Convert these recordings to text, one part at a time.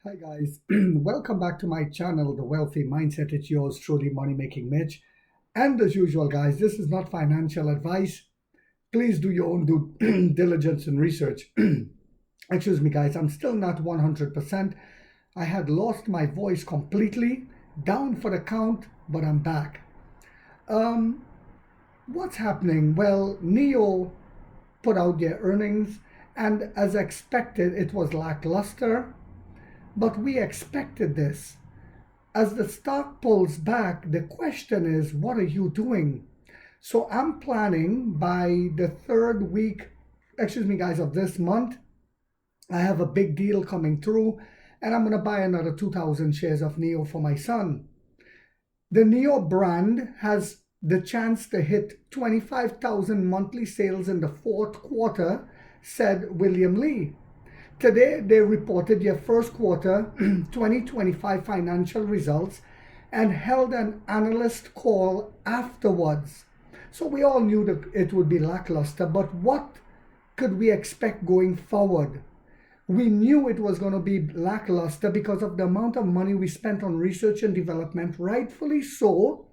Hi guys, welcome back to my channel, The Wealthy Mindset. It's yours truly, Money Making Mitch. And as usual, guys, this is not financial advice. Please do your own due diligence and research. Excuse me, guys, I'm still not 100%. I had lost my voice completely, down for the count, but I'm back. What's happening? Well, NIO put out their earnings, and as expected, it was lackluster. But we expected this. As the stock pulls back, the question is, what are you doing? So I'm planning by the third week, excuse me, guys, of this month, I have a big deal coming through, and I'm going to buy another 2,000 shares of NIO for my son. The NIO brand has the chance to hit 25,000 monthly sales in the fourth quarter, said William Lee. Today, they reported their first quarter 2025 financial results and held an analyst call afterwards. So we all knew that it would be lackluster, but what could we expect going forward? We knew it was going to be lackluster because of the amount of money we spent on research and development, rightfully so,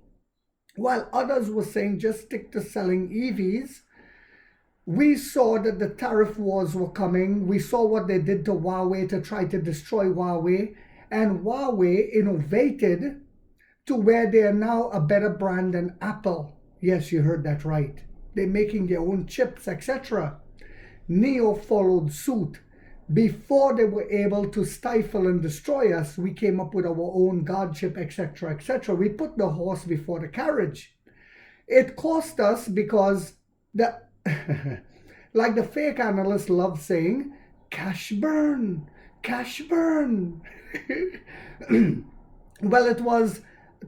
while others were saying just stick to selling EVs. We saw that the tariff wars were coming. We saw what they did to Huawei to try to destroy Huawei. And Huawei innovated to where they are now a better brand than Apple. Yes, you heard that right. They're making their own chips, etc. NIO followed suit. Before they were able to stifle and destroy us, we came up with our own God chip, etc., etc. We put the horse before the carriage. It cost us because the like the fake analysts love saying, cash burn, cash burn. Well, it was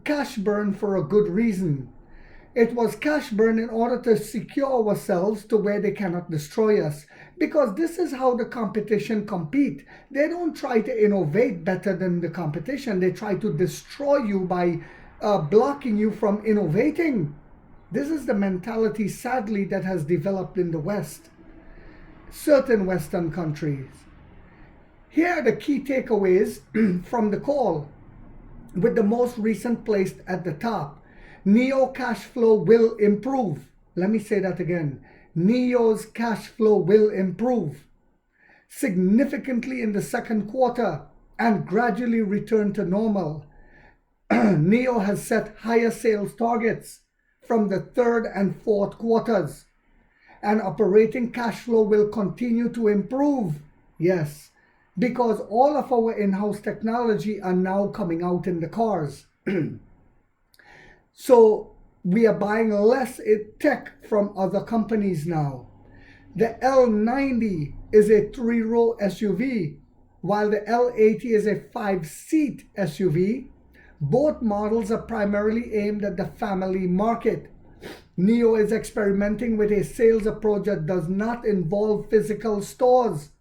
cash burn for a good reason. It was cash burn in order to secure ourselves to where they cannot destroy us. Because this is how the competition compete. They don't try to innovate better than the competition. They try to destroy you by blocking you from innovating. This is the mentality, sadly, that has developed in the West, certain Western countries. Here are the key takeaways from the call, with the most recent placed at the top. NIO cash flow will improve. Let me say that again. NIO's cash flow will improve significantly in the second quarter and gradually return to normal. NIO has set higher sales targets from the third and fourth quarters, and operating cash flow will continue to improve. Yes, because all of our in-house technology are now coming out in the cars. So we are buying less tech from other companies now. The L90 is a 3-row SUV, while the L80 is a 5-seat SUV. Both models are primarily aimed at the family market. NIO is experimenting with a sales approach that does not involve physical stores.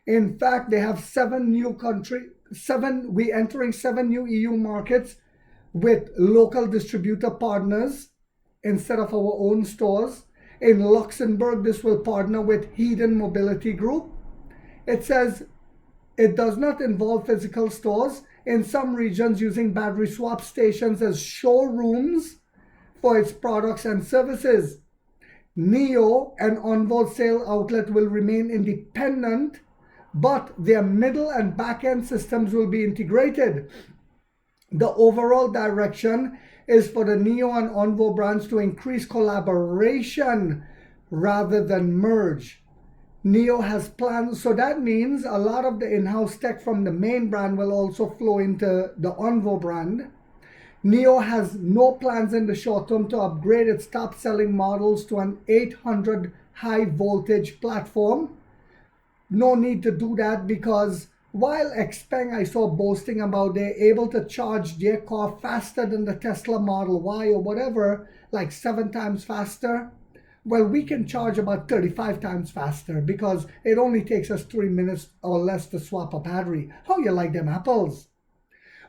In fact, they have we're entering 7 new EU markets with local distributor partners instead of our own stores. In Luxembourg, this will partner with Hedon Mobility Group. It says it does not involve physical stores. In some regions, using battery swap stations as showrooms for its products and services. NIO and Onvo sale outlet will remain independent, but their middle and back-end systems will be integrated. The overall direction is for the NIO and Onvo brands to increase collaboration rather than merge. NIO has plans, so that means a lot of the in-house tech from the main brand will also flow into the Onvo brand. NIO has no plans in the short term to upgrade its top-selling models to an 800 high-voltage platform. No need to do that because while Xpeng I saw boasting about they're able to charge their car faster than the Tesla Model Y or whatever, like 7 times faster, well, we can charge about 35 times faster because it only takes us 3 minutes or less to swap a battery. How you like them apples?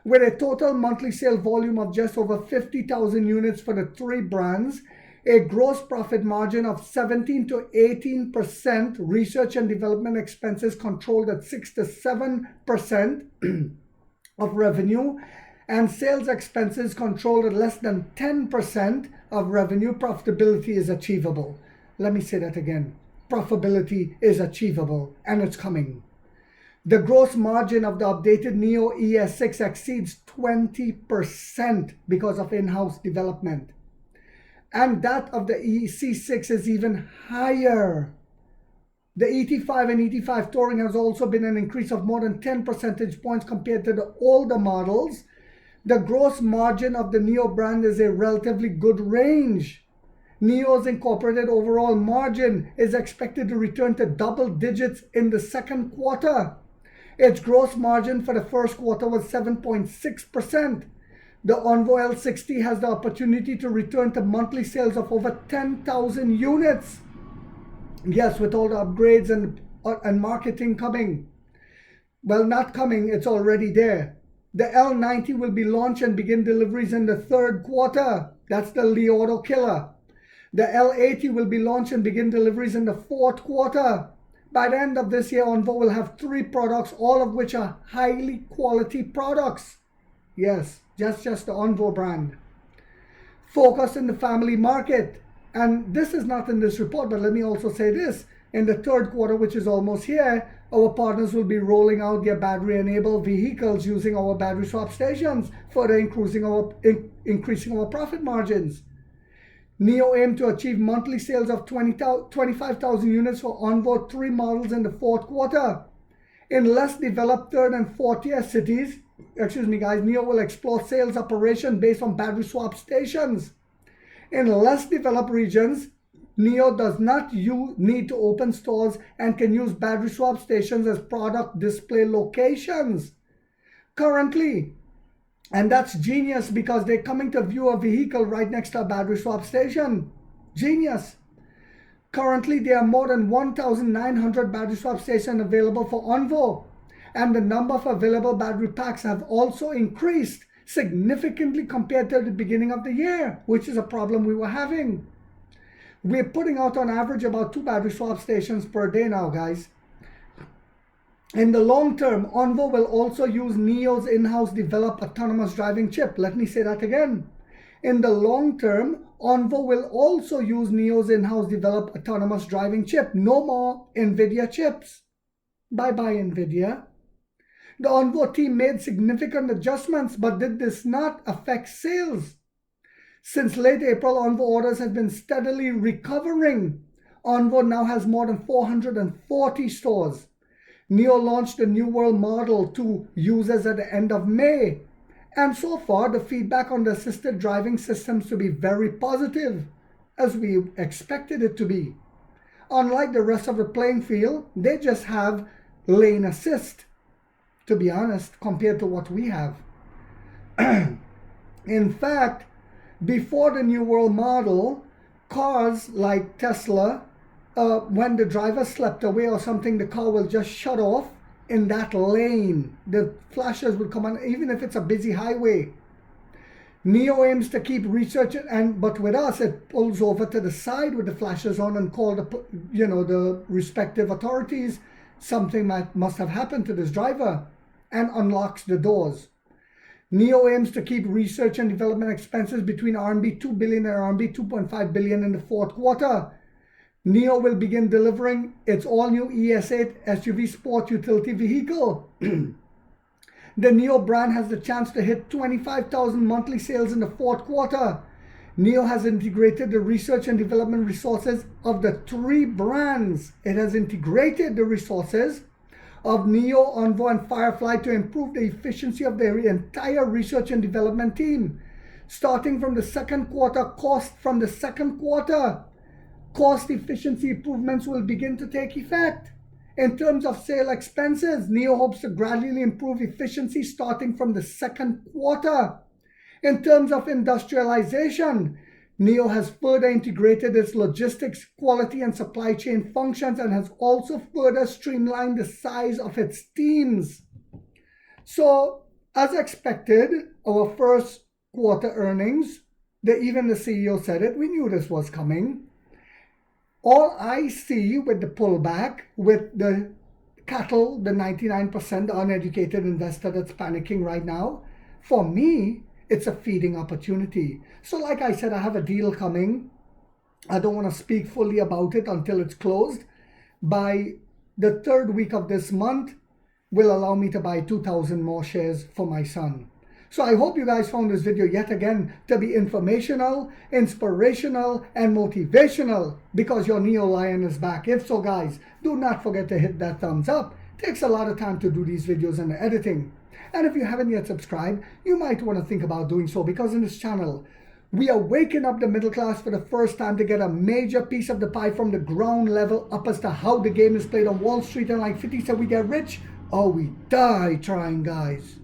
With a total monthly sale volume of just over 50,000 units for the 3 brands, a gross profit margin of 17 to 18%, research and development expenses controlled at 6 to 7% of revenue, and sales expenses controlled at less than 10% of revenue, profitability is achievable. Let me say that again. Profitability is achievable, and it's coming. The gross margin of the updated Neo ES6 exceeds 20% because of in-house development. And that of the C6 is even higher. The ET5 and ET5 Touring has also been an increase of more than 10 percentage points compared to the older models. The gross margin of the Neo brand is a relatively good range. Neo's incorporated overall margin is expected to return to double digits in the second quarter. Its gross margin for the first quarter was 7.6%. The Envoy L60 has the opportunity to return to monthly sales of over 10,000 units. Yes, with all the upgrades and marketing coming. Well, not coming, it's already there. The L90 will be launched and begin deliveries in the third quarter. That's the Li Auto killer. The L80 will be launched and begin deliveries in the fourth quarter. By the end of this year, Envoy will have 3 products, all of which are highly quality products. Yes, just the Envoy brand. Focus in the family market. And this is not in this report, but let me also say this. In the third quarter, which is almost here, our partners will be rolling out their battery-enabled vehicles using our battery swap stations, further increasing our profit margins. Neo aimed to achieve monthly sales of 25,000 units for Envoy 3 models in the fourth quarter. In less developed third and fourth tier cities, Neo will explore sales operation based on battery swap stations. In less developed regions, Neo does not need to open stores and can use battery swap stations as product display locations. Currently, and that's genius because they're coming to view a vehicle right next to a battery swap station. Genius. Currently, there are more than 1,900 battery swap stations available for Envoy, and the number of available battery packs have also increased significantly compared to the beginning of the year, which is a problem we were having. We're putting out on average about 2 battery swap stations per day now, guys. In the long term, Envoy will also use Neo's in-house developed autonomous driving chip. Let me say that again. In the long term, Envoy will also use Neo's in-house developed autonomous driving chip. No more NVIDIA chips. Bye-bye, NVIDIA. The Envoy team made significant adjustments, but did this not affect sales? Since late April, Envoy orders have been steadily recovering. Envoy now has more than 440 stores. Neo launched the New World Model to users at the end of May. And so far, the feedback on the assisted driving systems to be very positive, as we expected it to be. Unlike the rest of the playing field, they just have lane assist, to be honest, compared to what we have. In fact, before the New World Model, cars like Tesla, when the driver slept away or something, the car will just shut off in that lane. The flashes will come on, even if it's a busy highway. Neo aims to keep researching, but with us, it pulls over to the side with the flashes on and call the respective authorities. Something must have happened to this driver, and unlocks the doors. Neo aims to keep research and development expenses between RMB 2 billion and RMB 2.5 billion in the fourth quarter. Neo will begin delivering its all-new ES8 SUV sport utility vehicle. The Neo brand has the chance to hit 25,000 monthly sales in the fourth quarter. Neo has integrated the research and development resources of the 3 brands. It has integrated the resources of Neo, Envoy, and Firefly to improve the efficiency of their entire research and development team. Starting from the second quarter, cost efficiency improvements will begin to take effect. In terms of sale expenses, Neo hopes to gradually improve efficiency starting from the second quarter. In terms of industrialization, Neo has further integrated its logistics, quality, and supply chain functions and has also further streamlined the size of its teams. So, as expected, our first quarter earnings Even the CEO said it. We knew this was coming. All I see with the pullback, with the cattle, the 99% uneducated investor that's panicking right now, for me, it's a feeding opportunity. So like I said, I have a deal coming. I don't want to speak fully about it until it's closed. By the third week of this month, will allow me to buy 2,000 more shares for my son. So I hope you guys found this video yet again to be informational, inspirational, and motivational, because your Neo Lion is back. If so, guys, do not forget to hit that thumbs up. It takes a lot of time to do these videos and the editing. And if you haven't yet subscribed, you might want to think about doing so, because in this channel, we are waking up the middle class for the first time to get a major piece of the pie from the ground level up as to how the game is played on Wall Street. And like 50 said, we get rich or we die trying, guys.